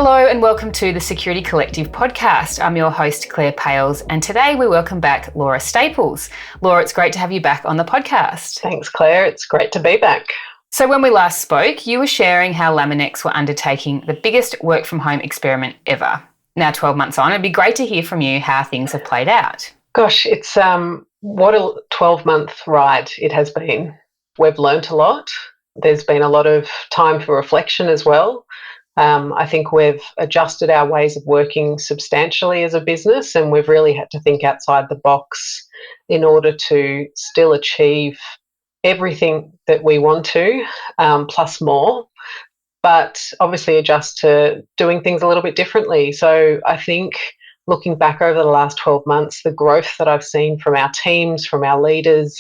Hello and welcome to the Security Collective podcast. I'm your host, Claire Pales, and today we welcome back Laura Staples. Laura, it's great to have you back on the podcast. Thanks, Claire. It's great to be back. So when we last spoke, you were sharing how Laminex were undertaking the biggest work from home experiment ever. Now 12 months on, it'd be great to hear from you how things have played out. Gosh, it's what a 12-month ride it has been. We've learnt a lot. There's been a lot of time for reflection as well. I think we've adjusted our ways of working substantially as a business, and we've really had to think outside the box in order to still achieve everything that we want to, plus more, but obviously adjust to doing things a little bit differently. So I think looking back over the last 12 months, the growth that I've seen from our teams, from our leaders,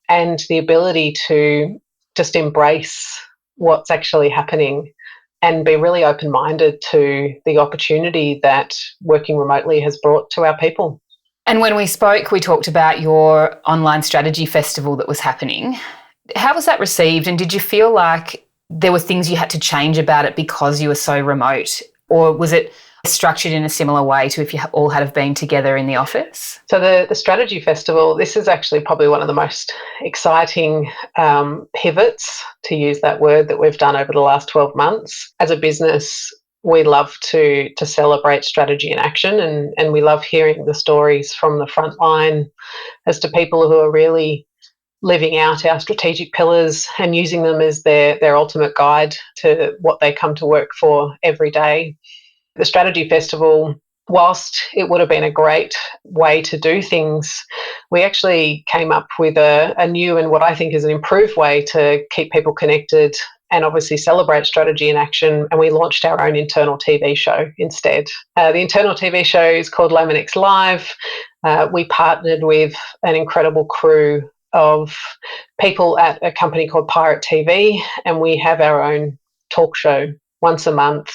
and the ability to just embrace what's actually happening and be really open-minded to the opportunity that working remotely has brought to our people. And when we spoke, we talked about your online strategy festival that was happening. How was that received? And did you feel like there were things you had to change about it because you were so remote? Or was it structured in a similar way to if you all had have been together in the office? So the strategy festival, this is actually probably one of the most exciting pivots, to use that word, that we've done over the last 12 months. As a business, we love to celebrate strategy in action, and we love hearing the stories from the front line as to people who are really living out our strategic pillars and using them as their ultimate guide to what they come to work for every day. The Strategy Festival, whilst it would have been a great way to do things, we actually came up with a new and what I think is an improved way to keep people connected and obviously celebrate strategy in action, and we launched our own internal TV show instead. The internal TV show is called Laminex Live. We partnered with an incredible crew of people at a company called Pirate TV, and we have our own talk show once a month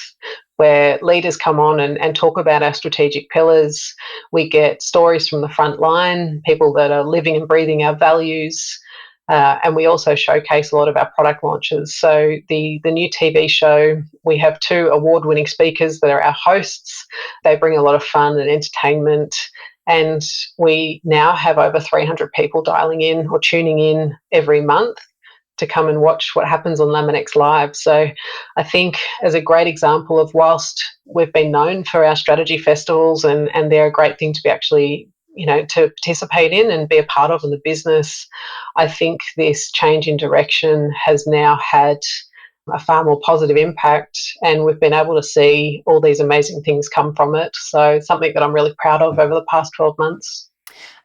where leaders come on and talk about our strategic pillars. We get stories from the front line, people that are living and breathing our values, and we also showcase a lot of our product launches. So the new TV show, we have 2 award-winning speakers that are our hosts. They bring a lot of fun and entertainment, and we now have over 300 people dialing in or tuning in every month to come and watch what happens on Laminex Live. So I think as a great example of, whilst we've been known for our strategy festivals and they're a great thing to be actually, to participate in and be a part of in the business, I think this change in direction has now had a far more positive impact, and we've been able to see all these amazing things come from it. So something that I'm really proud of over the past 12 months.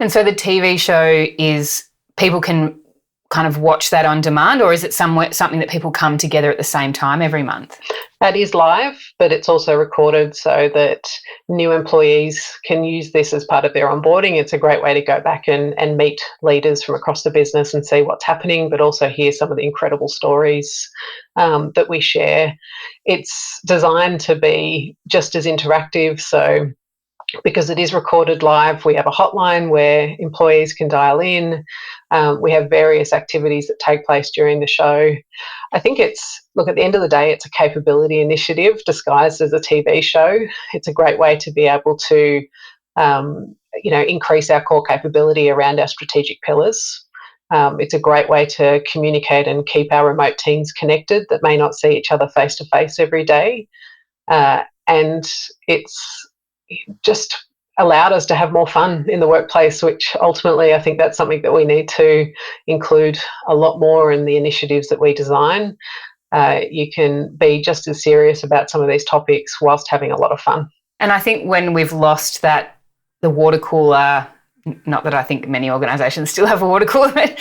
And so the TV show is, people can kind of watch that on demand, or is it something that people come together at the same time every month? That is live, but it's also recorded so that new employees can use this as part of their onboarding. It's a great way to go back and meet leaders from across the business and see what's happening, but also hear some of the incredible stories that we share. It's designed to be just as interactive, so because it is recorded live, we have a hotline where employees can dial in. We have various activities that take place during the show. I think at the end of the day, it's a capability initiative disguised as a TV show. It's a great way to be able to, increase our core capability around our strategic pillars. It's a great way to communicate and keep our remote teams connected that may not see each other face to face every day. And it's just allowed us to have more fun in the workplace, which ultimately I think that's something that we need to include a lot more in the initiatives that we design. You can be just as serious about some of these topics whilst having a lot of fun. And I think when we've lost the water cooler, not that I think many organisations still have a water cooler, but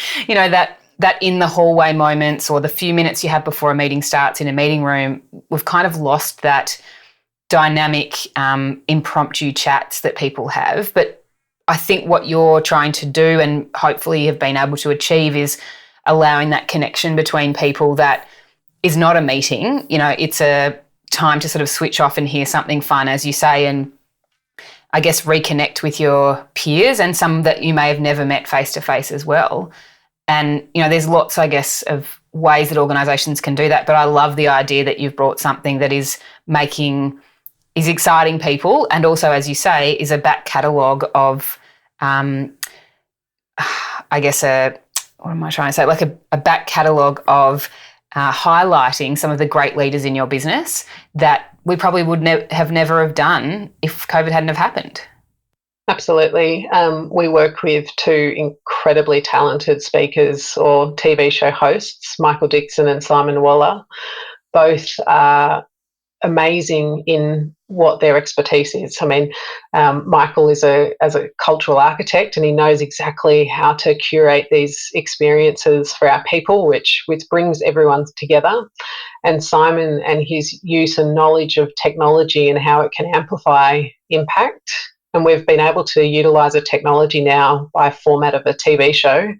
that in the hallway moments or the few minutes you have before a meeting starts in a meeting room, we've kind of lost that dynamic impromptu chats that people have. But I think what you're trying to do and hopefully have been able to achieve is allowing that connection between people that is not a meeting. It's a time to sort of switch off and hear something fun, as you say, and I guess reconnect with your peers and some that you may have never met face to face as well. And, there's lots, I guess, of ways that organisations can do that. But I love the idea that you've brought something that is making is exciting people, and also, as you say, is a back catalogue of, I guess, what am I trying to say? Like a back catalogue of highlighting some of the great leaders in your business that we probably would have never have done if COVID hadn't have happened. Absolutely. We work with two incredibly talented speakers or TV show hosts, Michael Dixon and Simon Waller. Both are amazing in what their expertise is. I mean, Michael is as a cultural architect, and he knows exactly how to curate these experiences for our people, which brings everyone together. And Simon and his use and knowledge of technology and how it can amplify impact. And we've been able to utilise a technology now by format of a TV show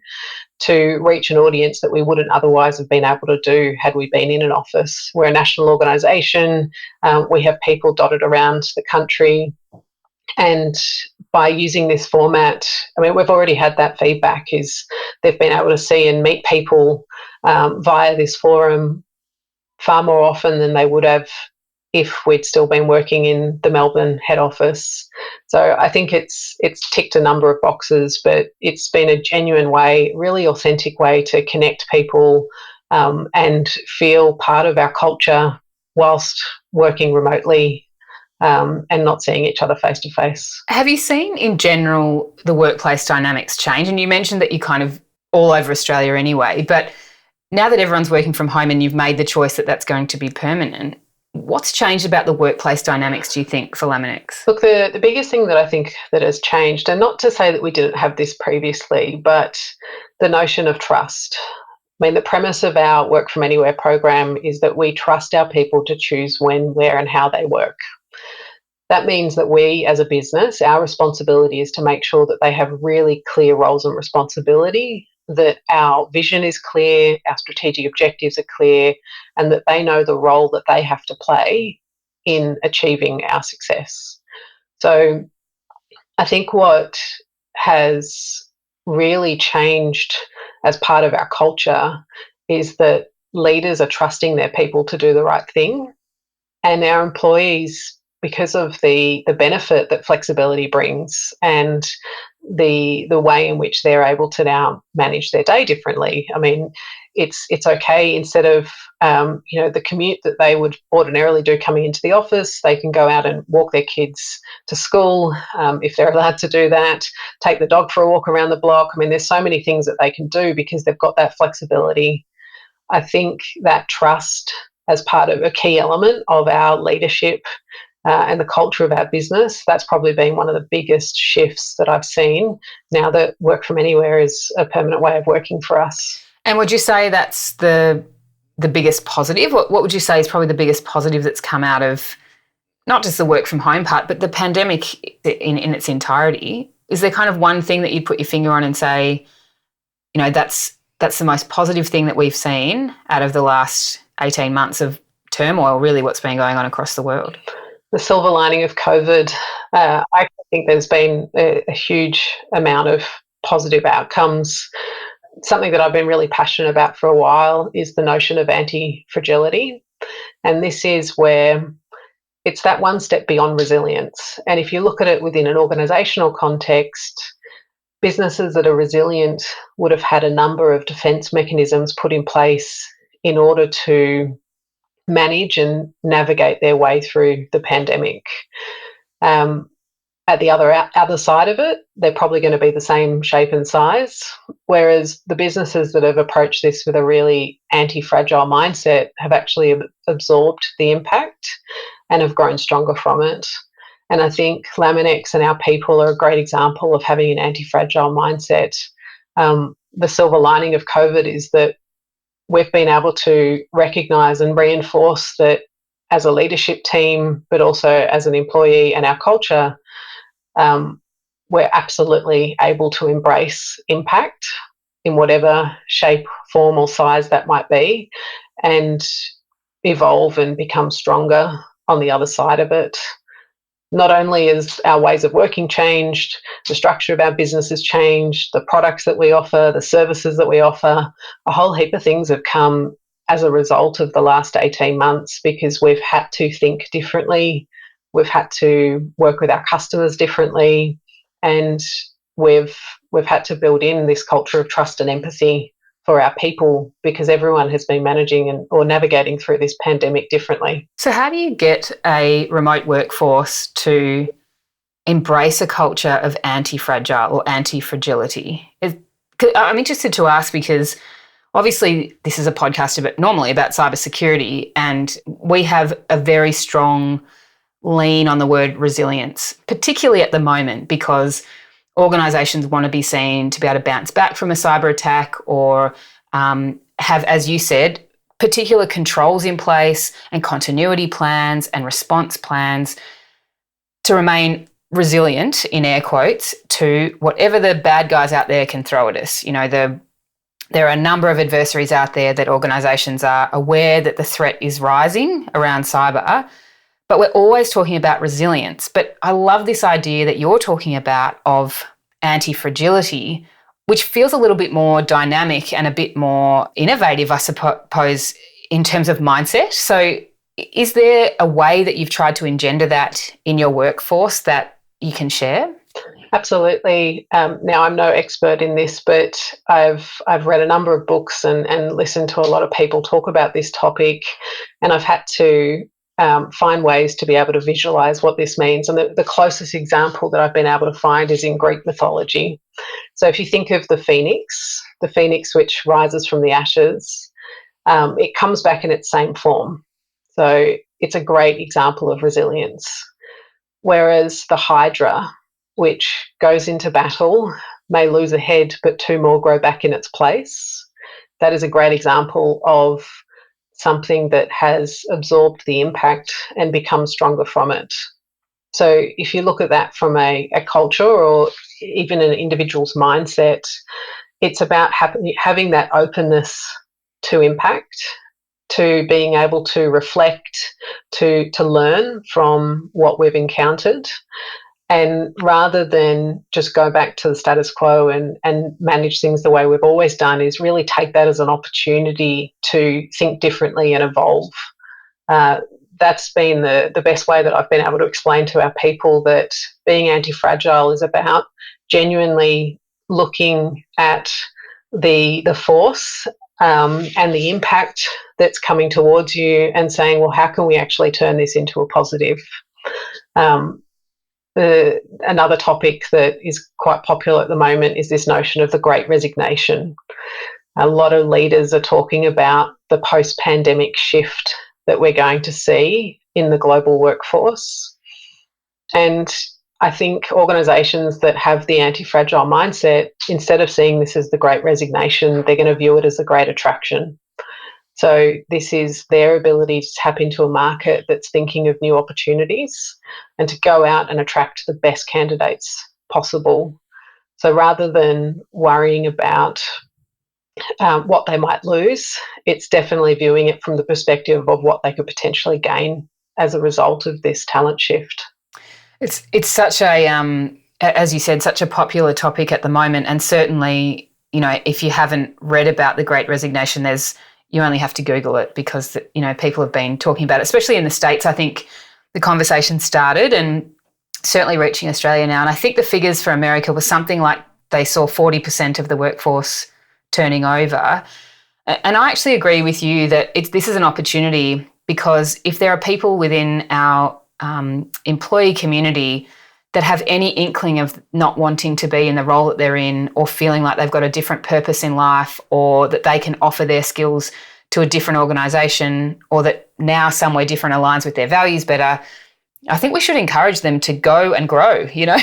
to reach an audience that we wouldn't otherwise have been able to do had we been in an office. We're a national organisation. We have people dotted around the country. And by using this format, I mean, we've already had that feedback, is they've been able to see and meet people via this forum far more often than they would have if we'd still been working in the Melbourne head office. So I think it's ticked a number of boxes, but it's been a genuine way, really authentic way to connect people and feel part of our culture whilst working remotely and not seeing each other face to face. Have you seen in general the workplace dynamics change? And you mentioned that you kind of all over Australia anyway, but now that everyone's working from home and you've made the choice that that's going to be permanent, what's changed about the workplace dynamics, do you think, for Laminex? Look, the biggest thing that I think that has changed, and not to say that we didn't have this previously, but the notion of trust. I mean, the premise of our Work From Anywhere program is that we trust our people to choose when, where, and how they work. That means that we, as a business, our responsibility is to make sure that they have really clear roles and responsibility, that our vision is clear, our strategic objectives are clear, and that they know the role that they have to play in achieving our success. So I think what has really changed as part of our culture is that leaders are trusting their people to do the right thing, and our employees, because of the benefit that flexibility brings and the way in which they're able to now manage their day differently. I mean, it's okay, instead of the commute that they would ordinarily do coming into the office, they can go out and walk their kids to school if they're allowed to do that, take the dog for a walk around the block. I mean, there's so many things that they can do because they've got that flexibility. I think that trust as part of a key element of our leadership and the culture of our business, that's probably been one of the biggest shifts that I've seen now that Work From Anywhere is a permanent way of working for us. And would you say that's the biggest positive? What would you say is probably the biggest positive that's come out of not just the work from home part, but the pandemic in its entirety? Is there kind of one thing that you'd put your finger on and say, that's the most positive thing that we've seen out of the last 18 months of turmoil, really what's been going on across the world? The silver lining of COVID, I think there's been a huge amount of positive outcomes. Something that I've been really passionate about for a while is the notion of anti-fragility. And this is where it's that one step beyond resilience. And if you look at it within an organisational context, businesses that are resilient would have had a number of defence mechanisms put in place in order to manage and navigate their way through the pandemic. At the other side of it, they're probably going to be the same shape and size, whereas the businesses that have approached this with a really anti-fragile mindset have actually absorbed the impact and have grown stronger from it. And I think Laminex and our people are a great example of having an anti-fragile mindset. The silver lining of COVID is that we've been able to recognise and reinforce that as a leadership team, but also as an employee and our culture, we're absolutely able to embrace impact in whatever shape, form or size that might be, and evolve and become stronger on the other side of it. Not only has our ways of working changed, the structure of our business has changed, the products that we offer, the services that we offer, a whole heap of things have come as a result of the last 18 months because we've had to think differently We've had to work with our customers differently, and we've had to build in this culture of trust and empathy for our people, because everyone has been managing or navigating through this pandemic differently. So how do you get a remote workforce to embrace a culture of anti-fragile or anti-fragility? I'm interested to ask because obviously this is a podcast normally about cybersecurity, and we have a very strong lean on the word resilience, particularly at the moment, because organisations want to be seen to be able to bounce back from a cyber attack or have, as you said, particular controls in place and continuity plans and response plans to remain resilient, in air quotes, to whatever the bad guys out there can throw at us. You know, there are a number of adversaries out there that organisations are aware that the threat is rising around cyber, but we're always talking about resilience. But I love this idea that you're talking about of anti-fragility, which feels a little bit more dynamic and a bit more innovative, I suppose, in terms of mindset. So is there a way that you've tried to engender that in your workforce that you can share? Absolutely. Now, I'm no expert in this, but I've read a number of books and listened to a lot of people talk about this topic, and I've had to find ways to be able to visualize what this means. And the closest example that I've been able to find is in Greek mythology. So if you think of the phoenix which rises from the ashes, it comes back in its same form. So it's a great example of resilience. Whereas the hydra, which goes into battle, may lose a head, but two more grow back in its place. That is a great example of something that has absorbed the impact and become stronger from it. So if you look at that from a culture or even an individual's mindset, it's about having that openness to impact, to being able to reflect, to learn from what we've encountered. And rather than just go back to the status quo and manage things the way we've always done, is really take that as an opportunity to think differently and evolve. That's been the best way that I've been able to explain to our people that being anti-fragile is about genuinely looking at the force and the impact that's coming towards you and saying, well, how can we actually turn this into a positive? Another topic that is quite popular at the moment is this notion of the Great Resignation. A lot of leaders are talking about the post-pandemic shift that we're going to see in the global workforce. And I think organisations that have the anti-fragile mindset, instead of seeing this as the Great Resignation, they're going to view it as the Great Attraction. So this is their ability to tap into a market that's thinking of new opportunities and to go out and attract the best candidates possible. So rather than worrying about what they might lose, it's definitely viewing it from the perspective of what they could potentially gain as a result of this talent shift. It's such a, as you said, such a popular topic at the moment, and certainly, you know, if you haven't read about the Great Resignation, you only have to Google it because, you know, people have been talking about it, especially in the States. I think the conversation started and certainly reaching Australia now. And I think the figures for America was something like they saw 40% of the workforce turning over. And I actually agree with you that this is an opportunity, because if there are people within our employee community that have any inkling of not wanting to be in the role that they're in, or feeling like they've got a different purpose in life, or that they can offer their skills to a different organisation, or that now somewhere different aligns with their values better, I think we should encourage them to go and grow. You know,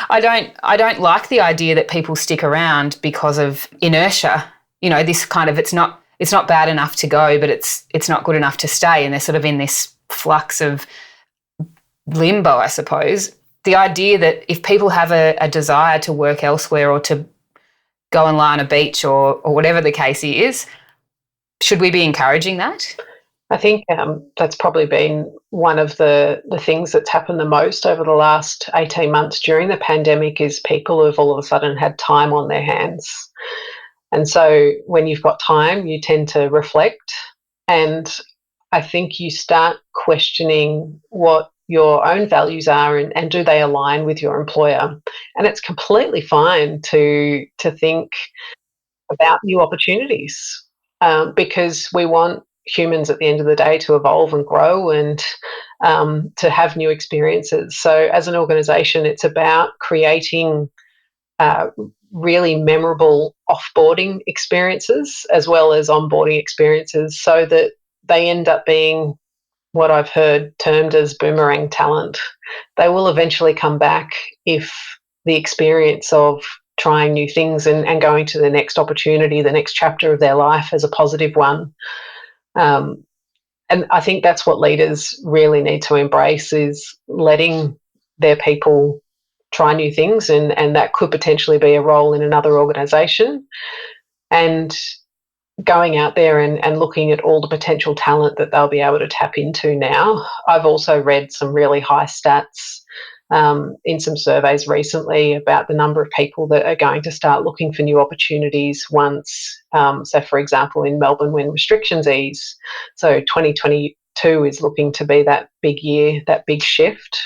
I don't like the idea that people stick around because of inertia. You know, this kind of, it's not bad enough to go, but it's not good enough to stay, and they're sort of in this flux of limbo, I suppose. The idea that if people have a desire to work elsewhere or to go and lie on a beach or whatever the case is, should we be encouraging that? I think that's probably been one of the things that's happened the most over the last 18 months during the pandemic, is people have all of a sudden had time on their hands. And so when you've got time, you tend to reflect. And I think you start questioning what your own values are, and do they align with your employer. And it's completely fine to think about new opportunities, because we want humans at the end of the day to evolve and grow and to have new experiences. So as an organisation, it's about creating uh, really memorable offboarding experiences as well as onboarding experiences, so that they end up being what I've heard termed as boomerang talent. They will eventually come back if the experience of trying new things and going to the next opportunity, the next chapter of their life, as a positive one. Um, and I think that's what leaders really need to embrace, is letting their people try new things, and that could potentially be a role in another organisation, and going out there and looking at all the potential talent that they'll be able to tap into now. I've also read some really high stats in some surveys recently about the number of people that are going to start looking for new opportunities once, so for example, in Melbourne, when restrictions ease. So 2022 is looking to be that big year, that big shift.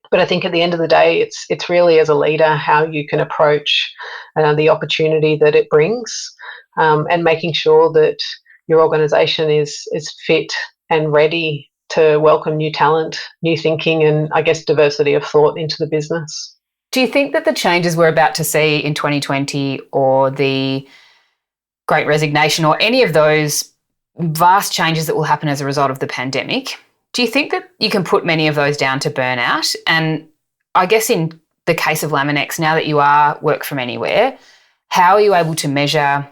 But I think at the end of the day, it's really, as a leader, how you can approach the opportunity that it brings, and making sure that your organisation is fit and ready to welcome new talent, new thinking, and I guess diversity of thought into the business. Do you think that the changes we're about to see in 2020, or the Great Resignation, or any of those vast changes that will happen as a result of the pandemic, do you think that you can put many of those down to burnout? And I guess in the case of Laminex, now that you are work from anywhere, how are you able to measure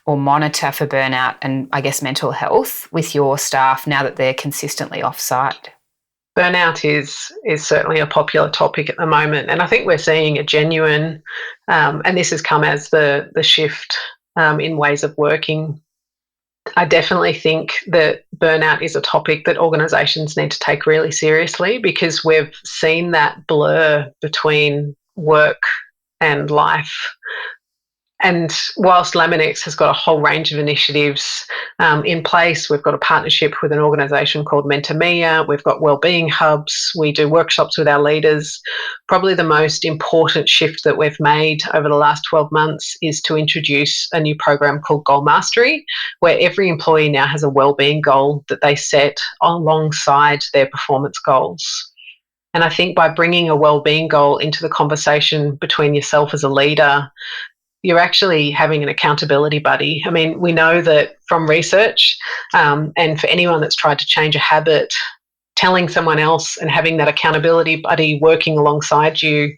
or monitor for burnout and, I guess, mental health with your staff now that they're consistently off-site? Burnout is certainly a popular topic at the moment, and I think we're seeing a genuine, and this has come as the shift in ways of working. I definitely think that burnout is a topic that organisations need to take really seriously, because we've seen that blur between work and life. And whilst Laminex has got a whole range of initiatives in place, we've got a partnership with an organisation called Mentor Mia, we've got wellbeing hubs, we do workshops with our leaders. Probably the most important shift that we've made over the last 12 months is to introduce a new program called Goal Mastery, where every employee now has a wellbeing goal that they set alongside their performance goals. And I think by bringing a wellbeing goal into the conversation between yourself as a leader, you're actually having an accountability buddy. I mean, we know that from research, and for anyone that's tried to change a habit, telling someone else and having that accountability buddy working alongside you,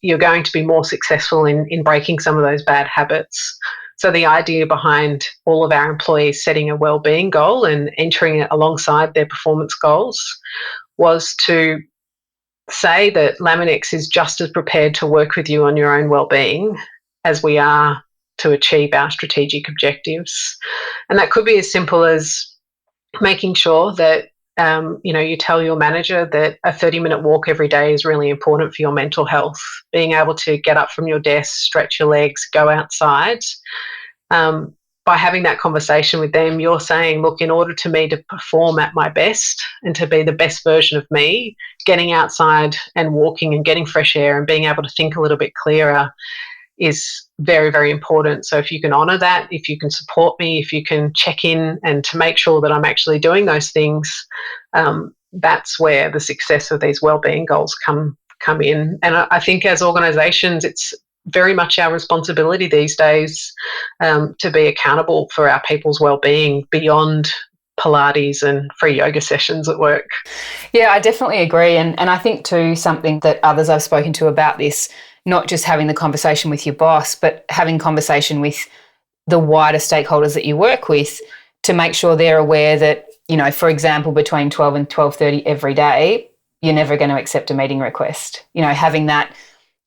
you're going to be more successful in breaking some of those bad habits. So the idea behind all of our employees setting a wellbeing goal and entering it alongside their performance goals was to say that Laminex is just as prepared to work with you on your own wellbeing as we are to achieve our strategic objectives. And that could be as simple as making sure that you tell your manager that a 30-minute walk every day is really important for your mental health. Being able to get up from your desk, stretch your legs, go outside. By having that conversation with them, you're saying, look, in order to me to perform at my best and to be the best version of me, getting outside and walking and getting fresh air and being able to think a little bit clearer is very, very important. So if you can honour that, if you can support me, if you can check in and to make sure that I'm actually doing those things, that's where the success of these wellbeing goals come in. And I think as organisations, it's very much our responsibility these days to be accountable for our people's wellbeing beyond Pilates and free yoga sessions at work. Yeah, I definitely agree. And I think too, something that others I've spoken to about this, not just having the conversation with your boss, but having conversation with the wider stakeholders that you work with to make sure they're aware that, for example, between 12 and 12:30 every day, you're never going to accept a meeting request. Having that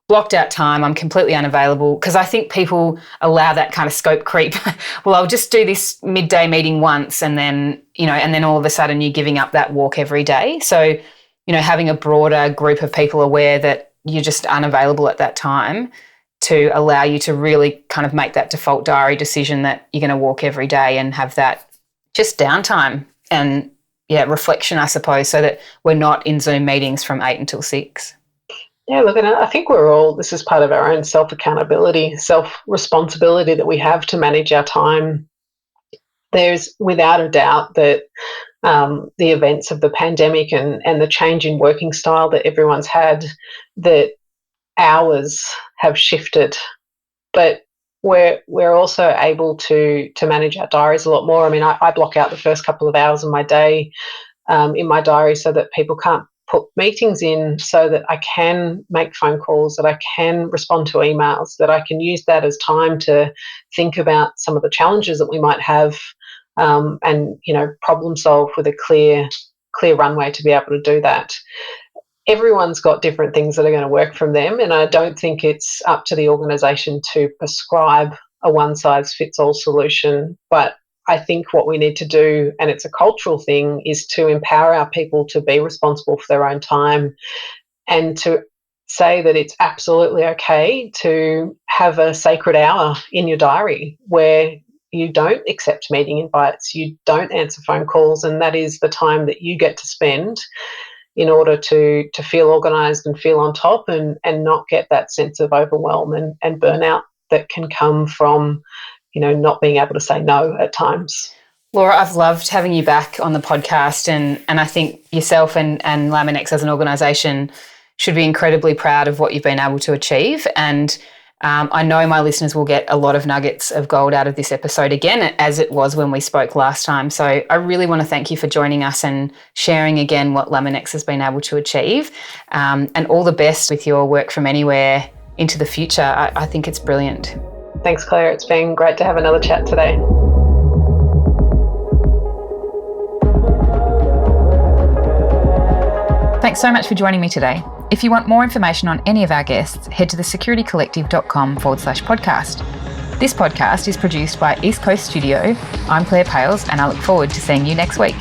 blocked out time, I'm completely unavailable, because I think people allow that kind of scope creep. Well, I'll just do this midday meeting once and then, and then all of a sudden you're giving up that walk every day. So, having a broader group of people aware that you're just unavailable at that time to allow you to really kind of make that default diary decision that you're going to walk every day and have that just downtime. And reflection, I suppose, so that we're not in Zoom meetings from 8 until 6. Yeah, look, and I think this is part of our own self-accountability, self-responsibility that we have to manage our time. There's without a doubt that the events of the pandemic and the change in working style that everyone's had, that hours have shifted, but we're also able to manage our diaries a lot more. I mean, I block out the first couple of hours of my day in my diary so that people can't put meetings in, so that I can make phone calls, that I can respond to emails, that I can use that as time to think about some of the challenges that we might have, and problem solve with a clear runway to be able to do that. Everyone's got different things that are going to work from them, and I don't think it's up to the organisation to prescribe a one-size-fits-all solution. But I think what we need to do, and it's a cultural thing, is to empower our people to be responsible for their own time, and to say that it's absolutely okay to have a sacred hour in your diary where you don't accept meeting invites, you don't answer phone calls, and that is the time that you get to spend in order to feel organised and feel on top, and not get that sense of overwhelm and burnout that can come from not being able to say no at times. Laura, I've loved having you back on the podcast, and I think yourself and Laminex as an organisation should be incredibly proud of what you've been able to achieve. And I know my listeners will get a lot of nuggets of gold out of this episode again, as it was when we spoke last time. So I really want to thank you for joining us and sharing again what Laminex has been able to achieve, and all the best with your work from anywhere into the future. I think it's brilliant. Thanks, Claire. It's been great to have another chat today. Thanks so much for joining me today. If you want more information on any of our guests, head to thesecuritycollective.com/podcast. This podcast is produced by East Coast Studio. I'm Claire Pales, and I look forward to seeing you next week.